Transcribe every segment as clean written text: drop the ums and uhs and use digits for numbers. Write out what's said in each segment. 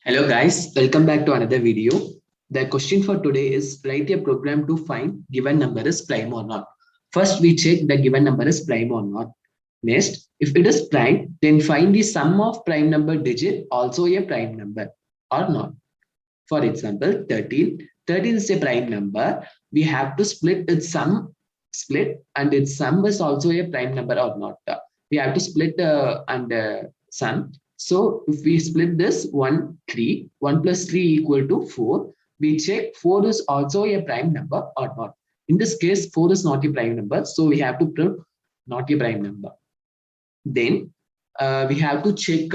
Hello guys, welcome back to another video. The question for today is write a program to find given number is prime or not. First we check the given number is prime or not. Next, if it is prime, then find the sum of prime number digit also a prime number or not. For example, 13. 13 is a prime number. We have to split its sum, and its sum is also a prime number or not. We have to split and sum. So if we split this 1, 3, 1 plus 3 equal to 4, we check 4 is also a prime number or not. In this case, 4 is not a prime number. So we have to prove not a prime number. Then we have to check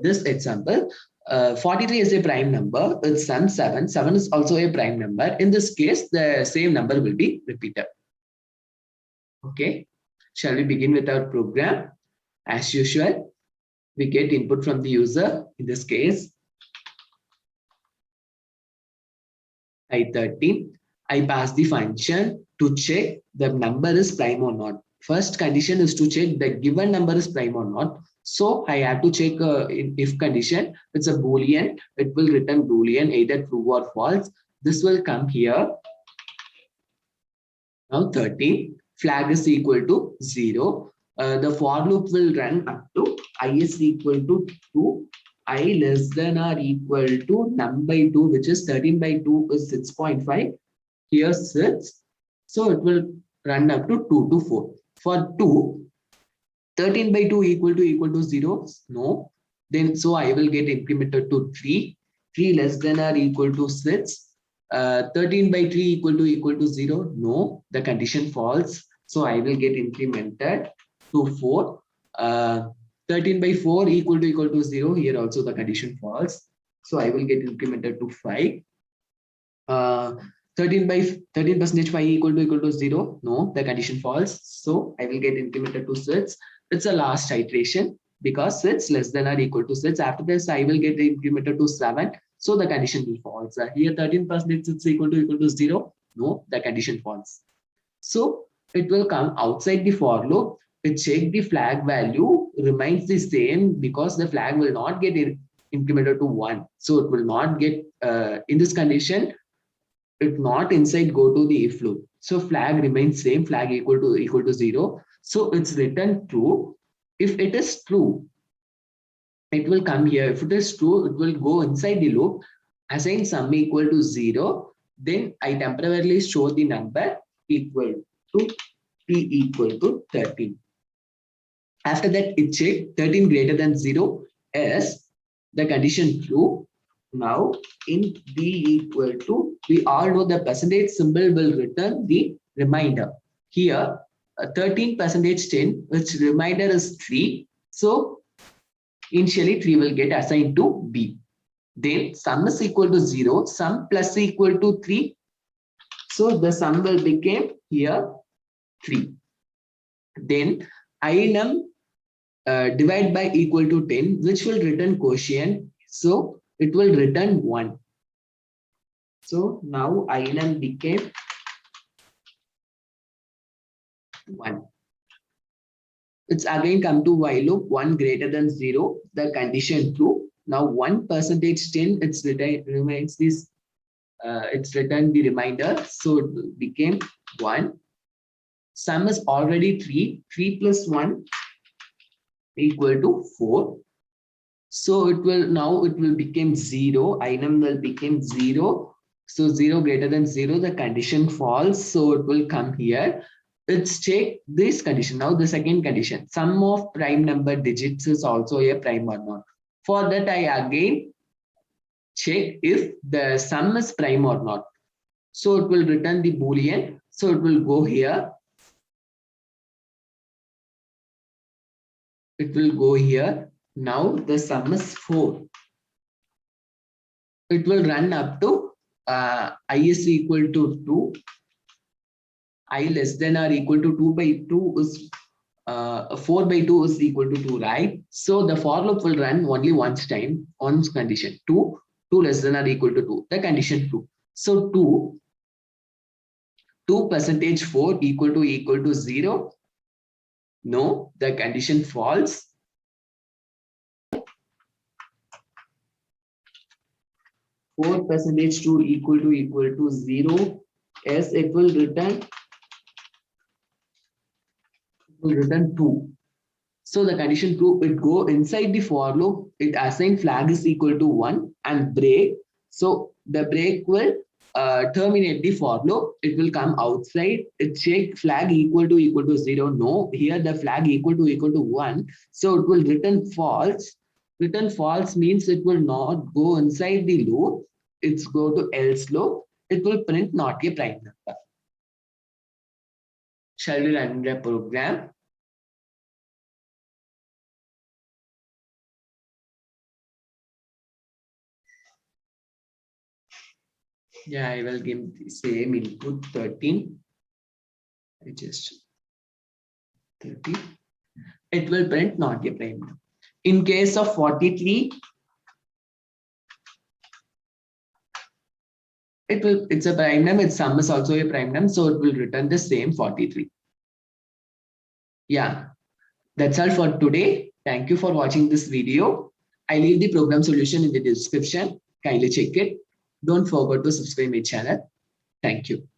this example. 43 is a prime number. Its sum 7. 7 is also a prime number. In this case, the same number will be repeated. Okay. Shall we begin with our program? As usual, we get input from the user. In this case, I13. I pass the function to check the number is prime or not. First condition is to check the given number is prime or not. So I have to check if condition. It's a boolean. It will return boolean either true or false. This will come here. Now 13. Flag is equal to 0. The for loop will run up to I is equal to 2. I less than or equal to num by 2, which is 13 by 2 is 6.5. Here 6. So it will run up to 2 to 4. For 2, 13 by 2 equal to 0. No. Then so I will get incremented to 3. 3 less than or equal to 6. 13 by 3 equal to 0. No. The condition false. So I will get incremented to 4. 13 by 4 equal to 0. Here also the condition false. So I will get incremented to 5. 13 percentage 5 equal to 0. No, the condition false. So I will get incremented to 6. It's a last iteration because 6 less than or equal to 6. After this, I will get incremented to 7. So the condition will false. Here 13 percentage 6 equal to 0. No, the condition false. So it will come outside the for loop. It check the flag value remains the same because the flag will not get incremented to 1. So it will not get in this condition. It not inside go to the if loop. So flag remains same, flag equal to 0. So it's written true. If it is true, it will come here. If it is true, it will go inside the loop, assign sum equal to 0. Then I temporarily show the number equal to t equal to 13. After that, it check 13 greater than 0 as the condition true. Now in b equal to, we all know the percentage symbol will return the remainder. Here 13 percentage 10, which remainder is 3. So initially 3 will get assigned to b. Then sum is equal to 0, sum plus equal to 3. So the sum will become here 3. Then inum divide by equal to 10, which will return quotient. So it will return 1. So now inum became 1. It's again come to while loop 1 greater than 0. The condition true. Now 1 percentage 10. It's remains this. It's returned the remainder. So it became 1. Sum is already 3. 3 plus 1 equal to 4. So it will become 0. Inum will become 0. So 0 greater than 0, the condition false. So it will come here. Let's check this condition. Now the second condition, sum of prime number digits is also a prime or not. For that, I again check if the sum is prime or not. So it will return the boolean. So it will go here. It will go here. Now the sum is 4. It will run up to I is equal to 2. I less than or equal to 2 by 2 is 4 by 2 is equal to 2, right? So the for loop will run only once time on condition 2 less than or equal to 2. The condition true. So 2 percentage 4 equal to 0. No, the condition false. 4 percentage to equal to 0, yes, it will return 2. So the condition true, it go inside the for loop, it assign flag is equal to 1 and break. So the break will terminate the for loop. It will come outside. It check flag equal to 0. No, here the flag equal to 1. So it will return false. Return false means it will not go inside the loop. It's go to else loop. It will print not a prime number. Shall we run the program? Yeah, I will give the same input 13. I just 30. It will print not a prime number. In case of 43, it's a prime number. Its sum is also a prime number, so it will return the same 43. Yeah, that's all for today. Thank you for watching this video. I leave the program solution in the description. Kindly check it. Don't forget to subscribe my channel. Thank you.